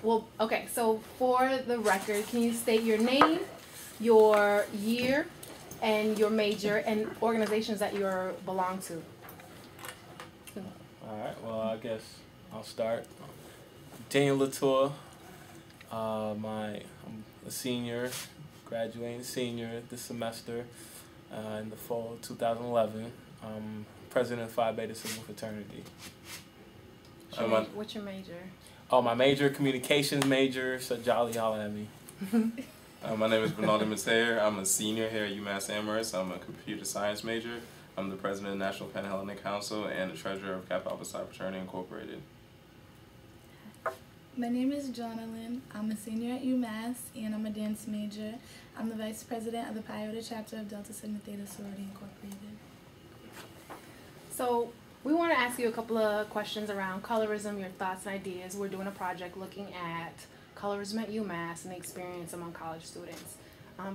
Well, okay, so for the record, can you state your name, your year, and your major, and organizations that you belong to? All right, well, I guess I'll start. Daniel Latour. I'm a senior, graduating senior this semester in the fall of 2011. I'm president of Phi Beta Sigma Fraternity. What's your major? Oh, my major, communications major, so jolly holla at me. My name is Bernardo Mateer. I'm a senior here at UMass Amherst. I'm a computer science major. I'm the president of the National Pan-Hellenic Council and the treasurer of Kappa Alpha Psi Fraternity Incorporated. My name is Jonalyn. I'm a senior at UMass and I'm a dance major. I'm the vice president of the Pi Iota chapter of Delta Sigma Theta Sorority Incorporated. So we want to ask you a couple of questions around colorism, your thoughts and ideas. We're doing a project looking at colorism at UMass and the experience among college students.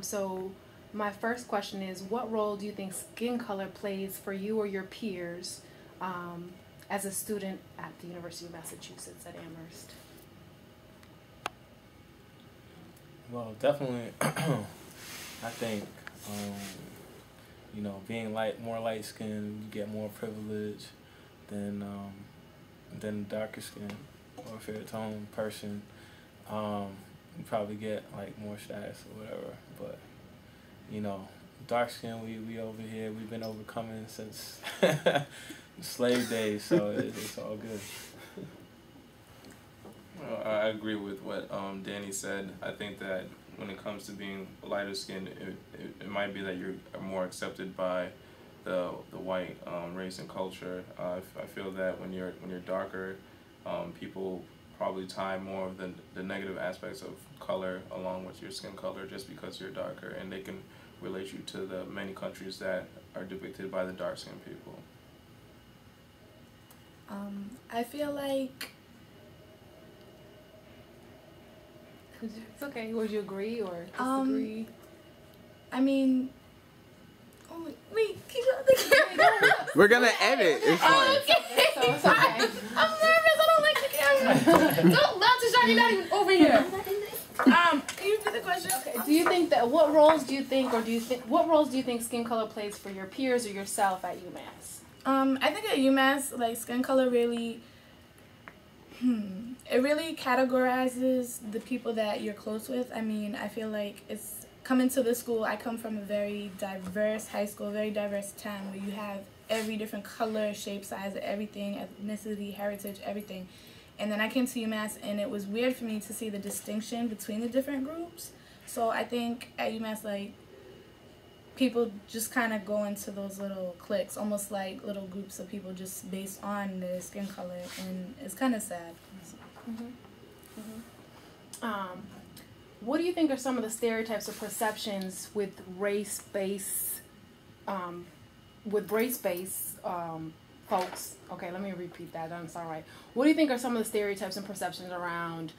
So my first question is, what role do you think skin color plays for you or your peers as a student at the University of Massachusetts at Amherst? Well, definitely, I think, you know, being more light-skinned, you get more privilege than darker skin or fair tone person. You probably get like more status or whatever, but you know, dark skin, we over here, we've been overcoming since slave days, so it's all good. Well, I agree with what Danny said. I think that when it comes to being lighter skinned, it might be that you're more accepted by the white race and culture. I feel that when you're darker, people probably tie more of the negative aspects of color along with your skin color just because you're darker, and they can relate you to the many countries that are depicted by the dark skinned people. I feel like it's okay. Would you agree or disagree? I mean, oh wait, keep going. We're gonna edit. It's fine. Okay. So it's okay. I'm nervous. I don't like the camera. Don't laugh to Sean. You're not even over here. Can you repeat the question? Okay. Do you think that what roles do you think skin color plays for your peers or yourself at UMass? I think at UMass, like, skin color really, it really categorizes the people that you're close with. I mean, I feel like it's coming to this school. I come from a very diverse high school, very diverse town where you have every different color, shape, size, everything, ethnicity, heritage, everything. And then I came to UMass, and it was weird for me to see the distinction between the different groups. So I think at UMass, like, people just kind of go into those little cliques, almost like little groups of people just based on their skin color, and it's kind of sad. What do you think are some of the stereotypes or perceptions with race-based folks? Okay, let me repeat that. That's all right. What do you think are some of the stereotypes and perceptions around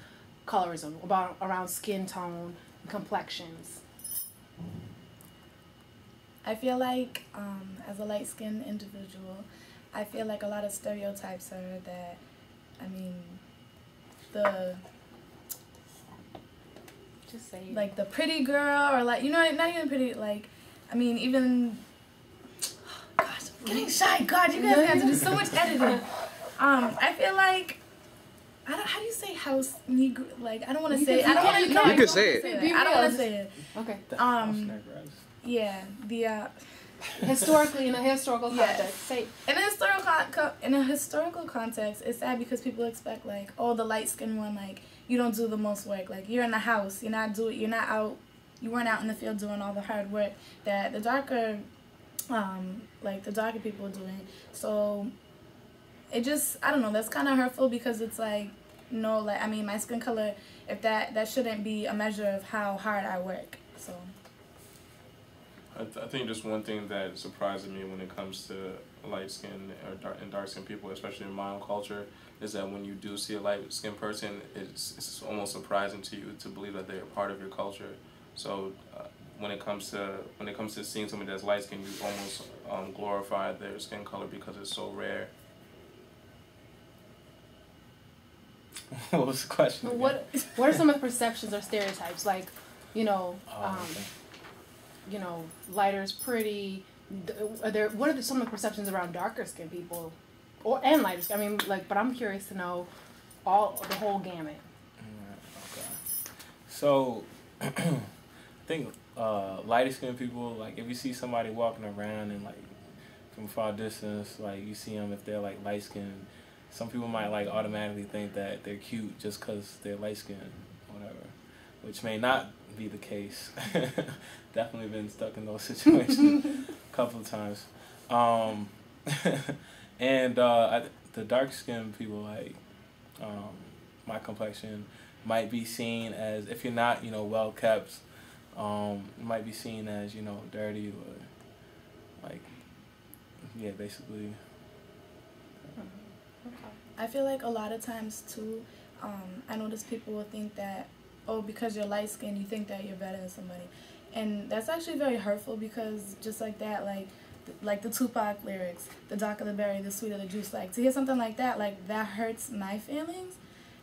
colorism, around skin tone and complexions? I feel like, as a light-skinned individual, I feel like a lot of stereotypes are that, I mean, just say it. Like the pretty girl, or like, you know, not even pretty, like, I mean, even, gosh, I'm getting shy. God, you guys have to do so much editing. I feel like, how do you say house negro? Like, I don't want to say it. I don't want to. No, you can say it. I don't want to say it. Okay. Yeah, the historically, in a historical context, say in a historical context, it's sad because people expect, like, oh, the light skinned one, like, you don't do the most work, like, you're in the house, you weren't out in the field doing all the hard work that the darker people are doing. So it just, I don't know, that's kind of hurtful because it's like, no, like, I mean, my skin color, if that shouldn't be a measure of how hard I work. So I think just one thing that surprises me when it comes to light-skinned and dark-skinned people, especially in my own culture, is that when you do see a light-skinned person, it's almost surprising to you to believe that they're a part of your culture. So when it comes to seeing somebody that's light-skinned, you almost glorify their skin color because it's so rare. What was the question again? What are some of the perceptions or stereotypes? Like, you know, Okay. you know, lighter is pretty. What are some of the perceptions around darker skinned people, and lighter skin? I mean, like, but I'm curious to know the whole gamut. Okay. So, I think lighter skinned people, like, if you see somebody walking around and like from far distance, like you see them if they're like light skinned, some people might like automatically think that they're cute just because they're light skinned, whatever, which may not be the case. Definitely been stuck in those situations a couple of times. And the dark skinned people, like my complexion, might be seen as, if you're not, you know, well kept, might be seen as, you know, dirty or like, yeah, basically. I feel like a lot of times too, I notice people will think that, oh, because you're light skinned, you think that you're better than somebody, and that's actually very hurtful, because just like that, like the Tupac lyrics, the darker the berry, the sweeter the juice. Like, to hear something like that hurts my feelings,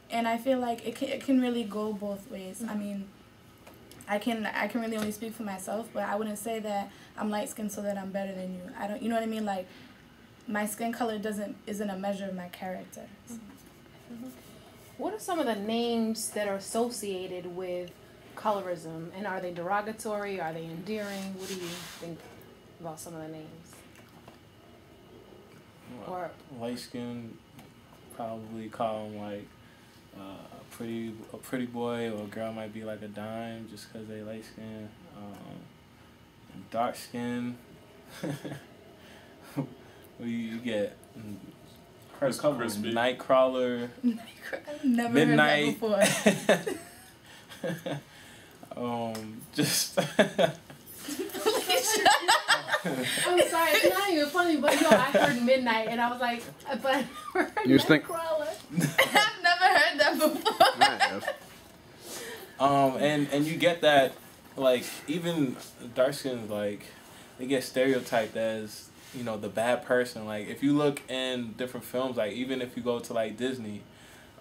and I feel like it can really go both ways. Mm-hmm. I mean, I can really only speak for myself, but I wouldn't say that I'm light skinned so that I'm better than you. I don't, you know what I mean? Like, my skin color isn't a measure of my character. Mm-hmm. What are some of the names that are associated with colorism, and are they derogatory? Are they endearing? What do you think about some of the names? Or light skin, probably call them like a pretty boy, or a girl might be like a dime just because they light skin. Dark skin. You get Nightcrawler. I've never Midnight. heard that before. Just. I'm sorry, it's not even funny, but yo, I heard Midnight and I was like, but I never heard Nightcrawler. I've never heard that before. And you get that, like, even dark skins, like, they get stereotyped as, you know, the bad person. Like, if you look in different films, like, even if you go to like Disney,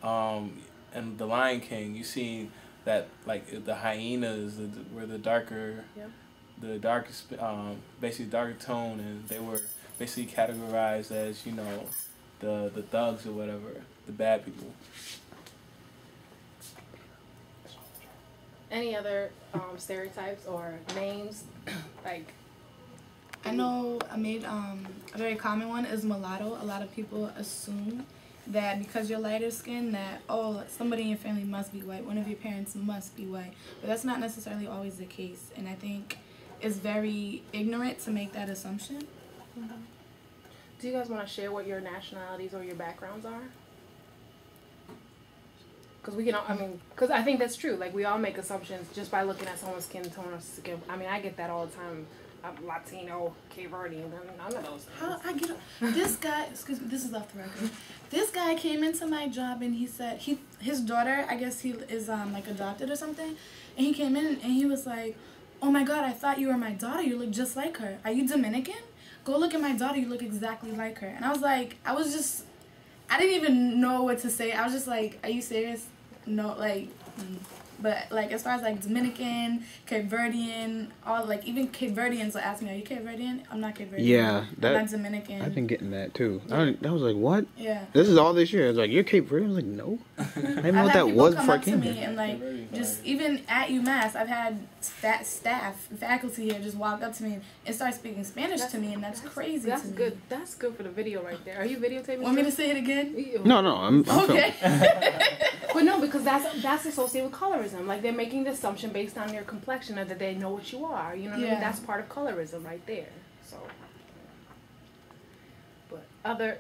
and The Lion King, you see that, like, the hyenas were the darker, yep. the darkest, basically darker tone, and they were basically categorized as, you know, the thugs or whatever, the bad people. Any other stereotypes or names, like? I know I made a very common one is mulatto. A lot of people assume that because you're lighter skinned that, oh, somebody in your family must be white, one of your parents must be white. But that's not necessarily always the case, and I think it's very ignorant to make that assumption. Mm-hmm. Do you guys want to share what your nationalities or your backgrounds are? Because we can, because I think that's true. Like, we all make assumptions just by looking at someone's skin tone or skin. I mean, I get that all the time. I'm Latino, Cape Verdean, none of those things. How I get this guy? Excuse me, this is off the record. This guy came into my job and he said his daughter, I guess he is like adopted or something, and he came in and he was like, "Oh my God, I thought you were my daughter. You look just like her. Are you Dominican? Go look at my daughter. You look exactly like her." And I was like, I didn't even know what to say. I was just like, "Are you serious?" No, like. But, like, as far as, like, Dominican, Cape Verdean, all, like, even Cape Verdeans will ask me, "Are you Cape Verdean?" I'm not Cape Verdean. Yeah. I'm not Dominican. I've been getting that, too. Yeah. I was like, what? Yeah. This is all this year. I was like, "You're Cape Verdean?" I was like, "No." I didn't know what that was before I came here. And, like, just even at UMass, I've had staff, faculty here just walk up to me and start speaking Spanish to me, and that's crazy to me. Good. That's good for the video right there. Are you videotaping? Want me to say it again? No, I'm okay. But no, because that's associated with colorism. Like, they're making the assumption based on your complexion or that they know what you are. You know what I mean? That's part of colorism right there. So, but other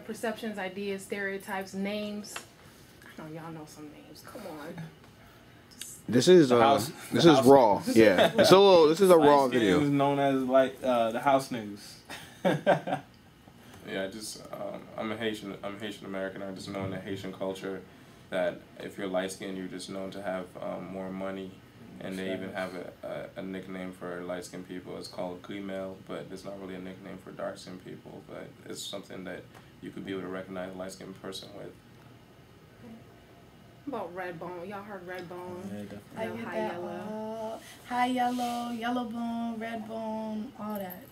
perceptions, ideas, stereotypes, names. I know y'all know some names. Come on. This is raw. Yeah. So this is a raw video. Known as like the house news. Yeah, I'm Haitian American. I just know in the Haitian culture that if you're light skinned, you're just known to have more money, and they even have a nickname for light skinned people. It's called grimel, but it's not really a nickname for dark skinned people. But it's something that you could be able to recognize a light skinned person with. about red bone? Y'all heard red bone? Yeah, definitely. I You know, get high that yellow. all. High yellow, yellow bone, red bone, all that.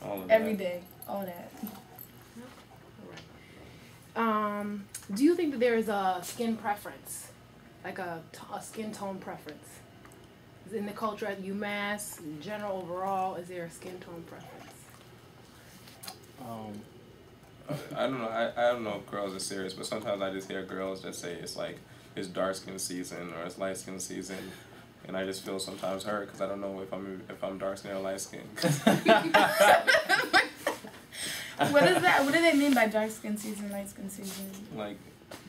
All of Every that. day, all that. Alright. Do you think that there is a skin preference, like a skin tone preference, in the culture at UMass, in general overall? Is there a skin tone preference? I don't know. I don't know if girls are serious, but sometimes I just hear girls that say it's like it's dark skin season or it's light skin season, and I just feel sometimes hurt because I don't know if I'm dark skin or light skin. What is that? What do they mean by dark skin season, light skin season? Like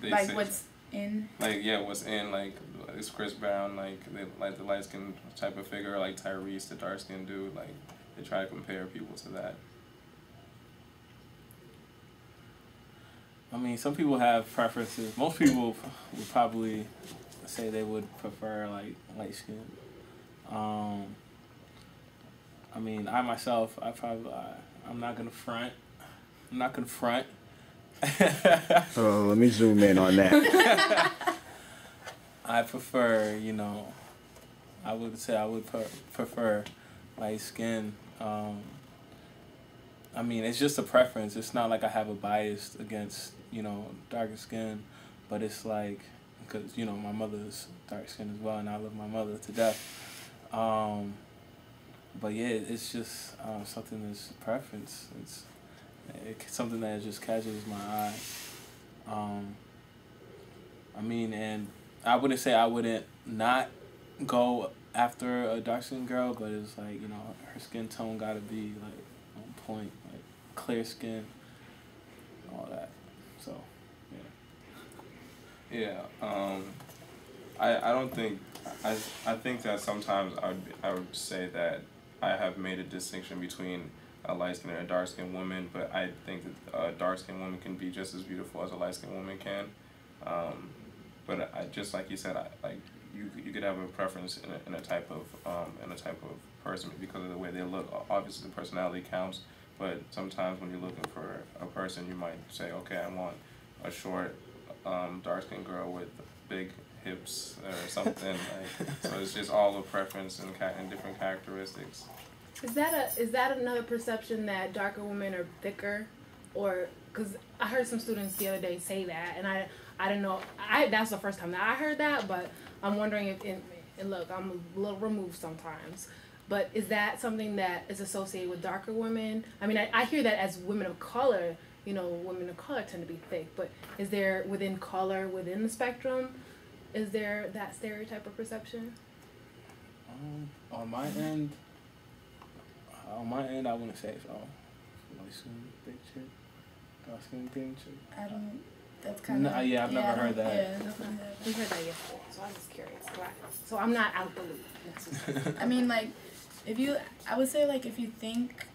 they Like say, what's in? like yeah, what's in like it's Chris Brown, like they like the light skin type of figure, like Tyrese, the dark skin dude. Like they try to compare people to that. I mean, some people have preferences. Most people would probably say they would prefer like light skin. I mean, I myself, I'm not gonna front. I'm not gonna front. Oh, let me zoom in on that. I prefer, I would say I would prefer light skin. I mean, it's just a preference. It's not like I have a bias against, darker skin, but it's like, because, my mother's dark skin as well, and I love my mother to death. But yeah, it's just something that's preference. It's something that just catches my eye. I mean, and I wouldn't say I wouldn't not go after a dark skinned girl, but it's like, her skin tone gotta be like on point, like clear skin, all that. So, Yeah. I don't think I think that sometimes I would say that I have made a distinction between a light skinned and a dark skinned woman, but I think that a dark skinned woman can be just as beautiful as a light skinned woman can. But I just like you said, you could have a preference in a type of person because of the way they look. Obviously, the personality counts, but sometimes when you're looking for a person, you might say, okay, I want a short, dark-skinned girl with big hips or something. So it's just all a preference and different characteristics. Is that another perception that darker women are thicker, or because I heard some students the other day say that, and I didn't know. That's the first time that I heard that, but I'm wondering if. And look, I'm a little removed sometimes, but is that something that is associated with darker women? I mean, I hear that as women of color. Women of color tend to be thick, but is there within color, within the spectrum, is there that stereotype of perception? on my end, I wouldn't say so. Light skin, big chick, dark skin, big chick. I don't. That's kind of. Yeah, I've never heard that. Yeah, definitely. We heard that yesterday, so I'm just curious. So I'm not out the loop necessarily. I mean, like, I would say, like, if you think,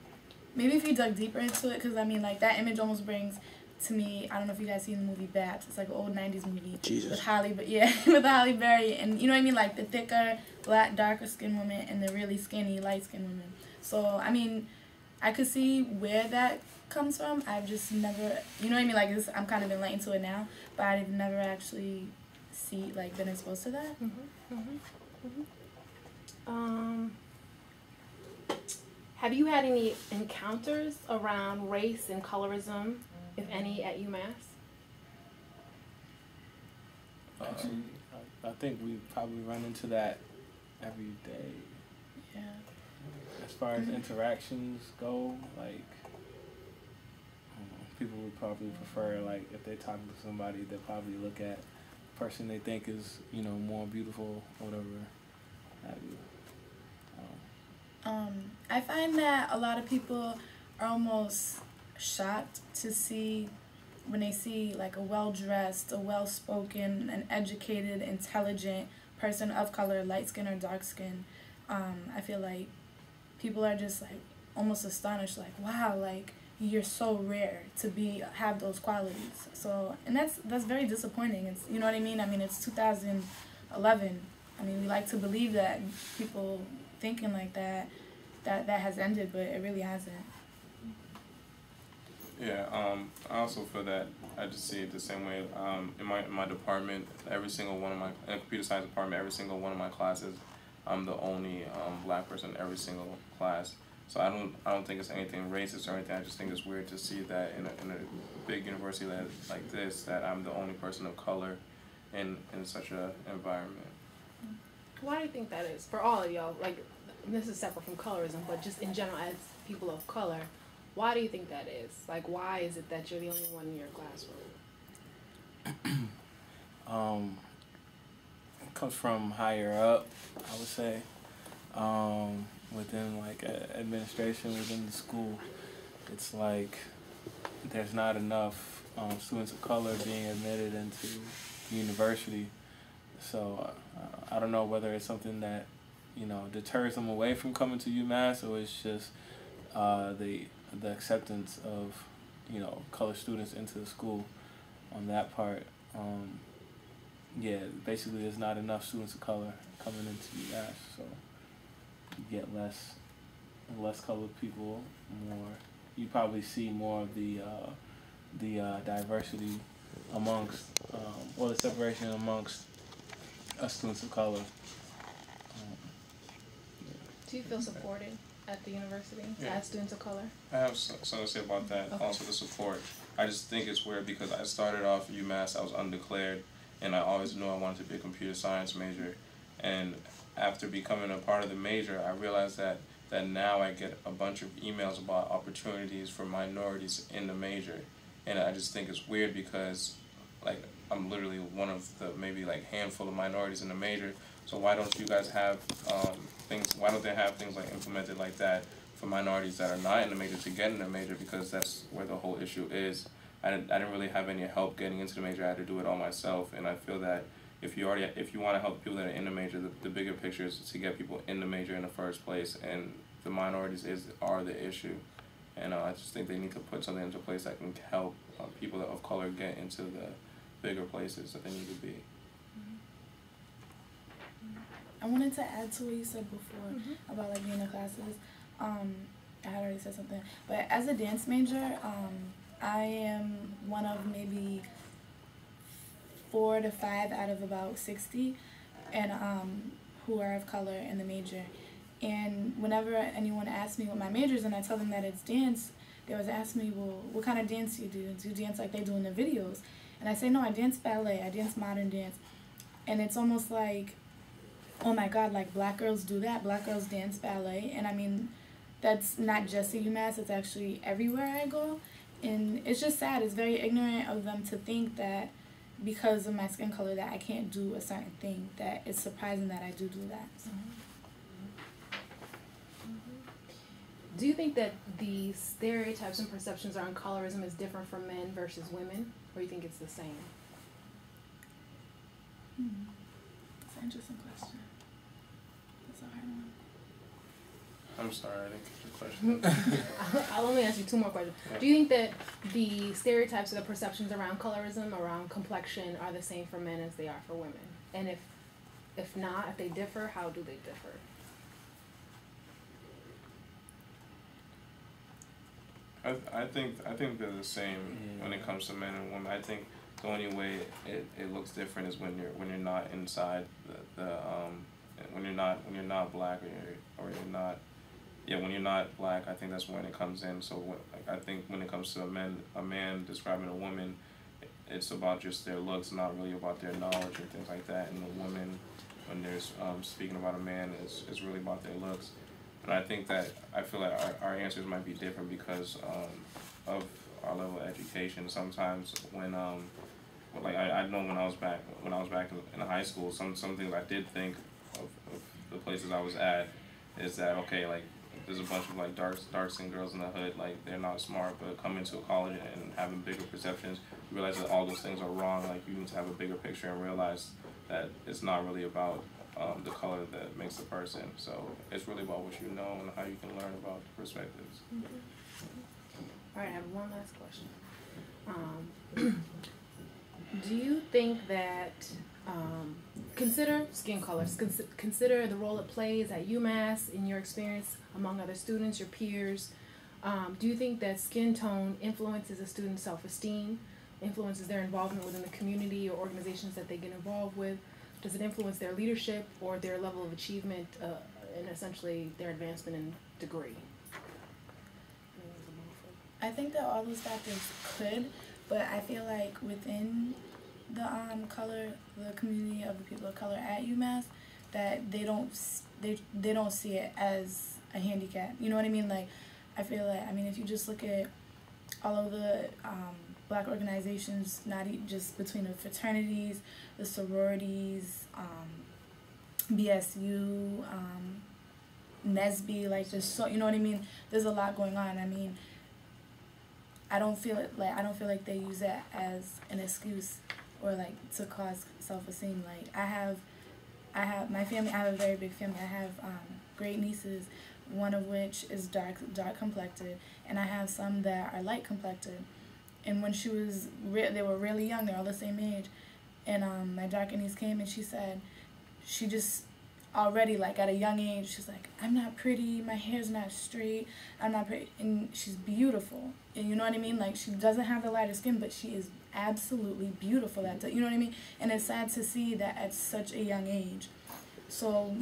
maybe if you dug deeper into it, because, I mean, like, that image almost brings to me, I don't know if you guys seen the movie Bats. It's like an old 90s movie. Jesus. With Halle Berry. And, you know what I mean? Like, the thicker, black, darker skinned woman and the really skinny, light skinned woman. So, I mean, I could see where that comes from. I've just never, you know what I mean? Like, I'm kind of enlightened to it now, but I've never actually been exposed to that. Have you had any encounters around race and colorism, if any, at UMass? Actually, I think we probably run into that every day. Yeah. As far as interactions go, like, people would probably prefer, like, if they're talking to somebody, they'll probably look at the person they think is, more beautiful or whatever have you. I find that a lot of people are almost shocked to see when they see like a well-dressed, a well-spoken, an educated, intelligent person of color, light skin or dark skin. I feel like people are just like almost astonished, like, wow, like you're so rare to have those qualities. So, and that's very disappointing. It's, you know what I mean? I mean, it's 2011. I mean, we like to believe that people thinking like that has ended, but it really hasn't. Yeah, I also feel that I just see it the same way. In my department, every single one of my, in the computer science department, every single one of my classes, I'm the only black person in every single class. So I don't think it's anything racist or anything. I just think it's weird to see that in a big university like this, that I'm the only person of color in such a environment. Why do you think that is? For all of y'all, like, this is separate from colorism, but just in general as people of color, why do you think that is? Like, why is it that you're the only one in your classroom? It comes from higher up, I would say. Within like administration, within the school, it's like there's not enough students of color being admitted into the university. So I don't know whether it's something that, you know, deters them away from coming to UMass, or it's just the acceptance of, you know, color students into the school on that part. Yeah, basically there's not enough students of color coming into UMass, so you get less colored people, more. You probably see more of the diversity amongst, or the separation amongst us students of color. Do you feel supported at the university as students of color? I have something to say about that. Okay. Also the support. I just think it's weird because I started off at UMass, I was undeclared, and I always knew I wanted to be a computer science major. And after becoming a part of the major, I realized that now I get a bunch of emails about opportunities for minorities in the major. And I just think it's weird because, like, I'm literally one of the maybe like handful of minorities in the major. So why don't you guys have things, why don't they have things like implemented like that for minorities that are not in the major to get in the major, because that's where the whole issue is. I didn't really have any help getting into the major. I had to do it all myself, and I feel that if you want to help people that are in the major, the bigger picture is to get people in the major in the first place, and the minorities are the issue. And I just think they need to put something into place that can help people of color get into the bigger places that they need to be. I wanted to add to what you said before about like being in classes. I had already said something, but as a dance major, I am one of maybe 4 to 5 out of about 60, and who are of color in the major. And whenever anyone asks me what my major is and I tell them that it's dance, they always ask me, well, what kind of dance do you do? Do you dance like they do in the videos? And I say, no, I dance ballet, I dance modern dance. And it's almost like, oh my God, like black girls do that, black girls dance ballet. And I mean, that's not just at UMass, it's actually everywhere I go. And it's just sad, it's very ignorant of them to think that because of my skin color that I can't do a certain thing, that it's surprising that I do that. So. Do you think that the stereotypes and perceptions around colorism is different for men versus women, or you think it's the same? That's an interesting question. That's a hard one. I'm sorry, I didn't get your question. I'll only ask you 2 more questions. Yeah. Do you think that the stereotypes or the perceptions around colorism, around complexion, are the same for men as they are for women? And if not, if they differ, how do they differ? I think they're the same when it comes to men and women. I think the only way it looks different is when you're not inside when you're not black or you're not. Yeah, when you're not black, I think that's when it comes in. So I think when it comes to a man describing a woman, it's about just their looks, not really about their knowledge or things like that. And the woman, when there's speaking about a man, it's really about their looks. And I think that I feel like our answers might be different because of our level of education. Sometimes when like I know when I was back in high school, some things I did think of the places I was at is that, okay, like, there's a bunch of like dark-skinned girls in the hood, like they're not smart, but coming to a college and having bigger perceptions, you realize that all those things are wrong. Like, you need to have a bigger picture and realize that it's not really about the color that makes the person. So it's really about what you know and how you can learn about the perspectives. All right, I have one last question. Do you think that consider skin colors, consider the role it plays at UMass in your experience among other students, your peers, Do you think that skin tone influences a student's self-esteem, influences their involvement within the community or organizations that they get involved with? Does it influence their leadership or their level of achievement and essentially their advancement in degree? I think that all those factors could, but I feel like within the the community of the people of color at UMass, that they don't see it as a handicap. You know what I mean? Like, I feel like, I mean, if you just look at all of the Black organizations, not just between the fraternities, the sororities, BSU, NSBE, like, just so, you know what I mean? There's a lot going on. I mean, I don't feel like they use that as an excuse or like to cause self-esteem. Like, I have my family. I have a very big family. I have great nieces, one of which is dark complected, and I have some that are light complected. And when they were really young. They're all the same age. And my darker niece came and she said, she just already, like, at a young age, she's like, I'm not pretty, my hair's not straight, I'm not pretty, and she's beautiful. And you know what I mean? Like, she doesn't have the lighter skin, but she is absolutely beautiful. You know what I mean? And it's sad to see that at such a young age. So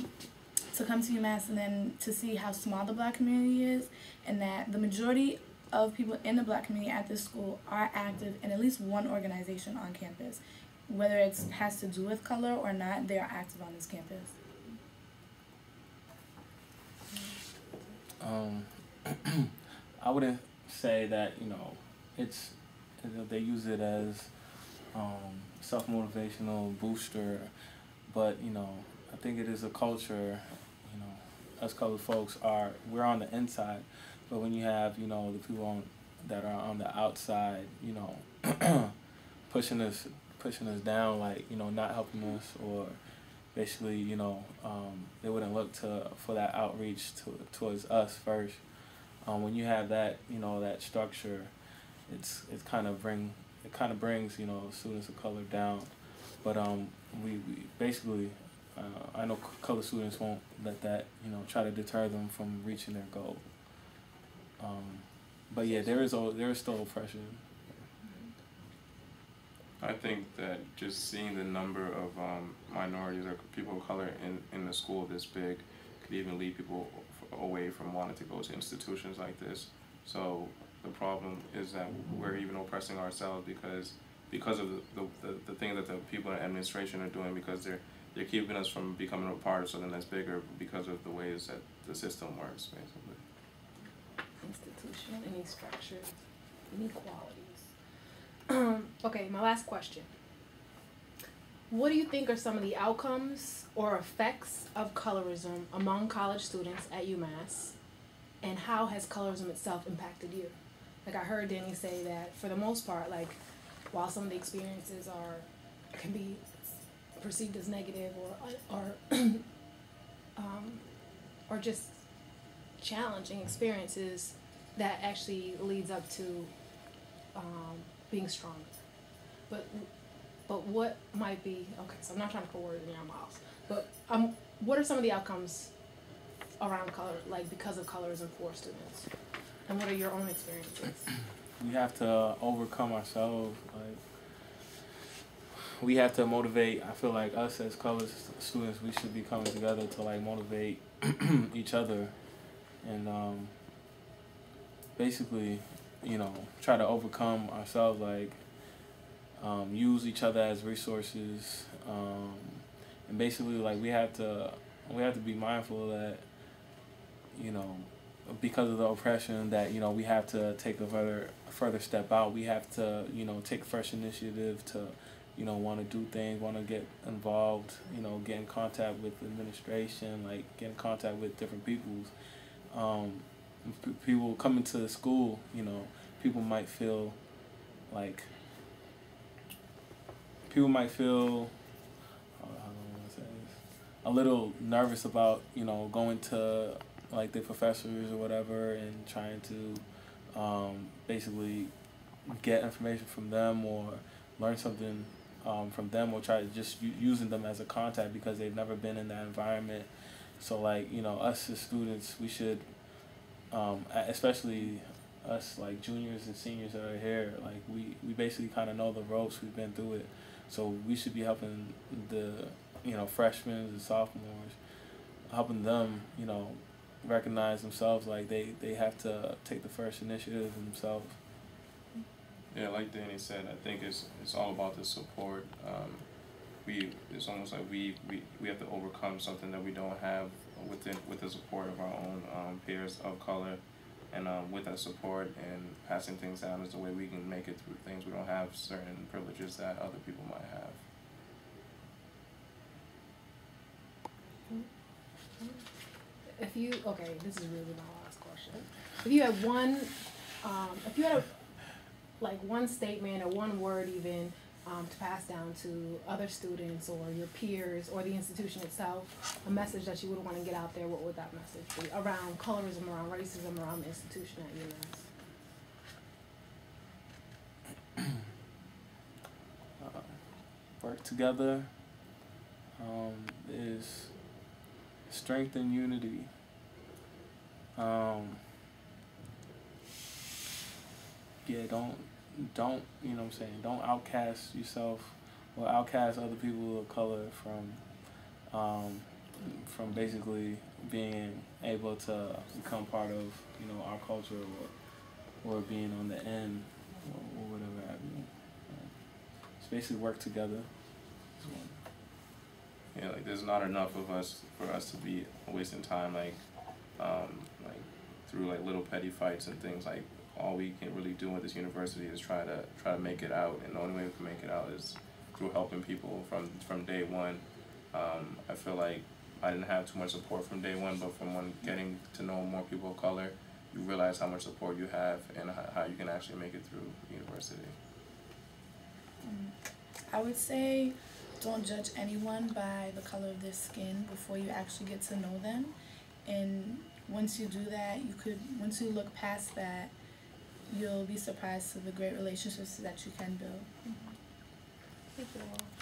to come to UMass and then to see how small the Black community is, and that the majority of people in the Black community at this school are active in at least one organization on campus. Whether it has to do with color or not, they are active on this campus. I wouldn't say that, it's, they use it as self-motivational booster, but, I think it is a culture, us colored folks we're on the inside, but when you have, the people that are on the outside, pushing us down, like, not helping us, or basically, they wouldn't look for that outreach towards us first. When you have that, that structure, it kind of brings, students of color down. But we basically, I know color students won't let that, try to deter them from reaching their goal. But yeah, there is still oppression. I think that just seeing the number of minorities or people of color in the school this big could even lead people away from wanting to go to institutions like this. So the problem is that we're even oppressing ourselves because of the thing that the people in administration are doing, because they're keeping us from becoming a part of something that's bigger because of the ways that the system works, basically. Institutional, any structure, inequalities. Okay, my last question. What do you think are some of the outcomes or effects of colorism among college students at UMass, and how has colorism itself impacted you? Like, I heard Danny say that for the most part, like, while some of the experiences can be perceived as negative or just challenging experiences, that actually leads up to being stronger. But what might be, okay, so I'm not trying to put words in your mouth, but what are some of the outcomes around color, like, because of colorism for students? And what are your own experiences? We have to overcome ourselves. Like, we have to motivate. I feel like us as color students, we should be coming together to, like, motivate each other, and basically, try to overcome ourselves, like, use each other as resources, and basically, like, we have to be mindful that, because of the oppression, that, we have to take a further step out. We have to, take fresh initiative to, want to do things, want to get involved, get in contact with administration, like, get in contact with different peoples. People coming to the school, people might feel like, a little nervous about, going to, like, their professors or whatever, and trying to basically get information from them or learn something from them, or try to just using them as a contact because they've never been in that environment. So, like, us as students, we should especially us like juniors and seniors that are here, like we basically kind of know the ropes. We've been through it, so we should be helping the freshmen and sophomores, helping them recognize themselves, like they have to take the first initiative themselves. Yeah, like Danny said, I think it's all about the support. It's almost like we have to overcome something that we don't have with the support of our own peers of color, and with that support and passing things down is the way we can make it through things. We don't have certain privileges that other people might have. This is really my last question. If you had one, one statement or one word even to pass down to other students or your peers or the institution itself, a message that you would want to get out there, what would that message be around colorism, around racism, around the institution at UMass? Work together is strength and unity. Don't don't outcast yourself or outcast other people of color from basically being able to become part of our culture or being on the end or whatever have you. Just basically work together. Yeah, like there's not enough of us for us to be wasting time through little petty fights and things. Like all we can really do with this university is try to make it out, and the only way we can make it out is through helping people from day one. I feel like I didn't have too much support from day one, but from getting to know more people of color, you realize how much support you have and how you can actually make it through university. I would say don't judge anyone by the color of their skin before you actually get to know them. And once you do that, once you look past that, you'll be surprised to the great relationships that you can build. Thank you all.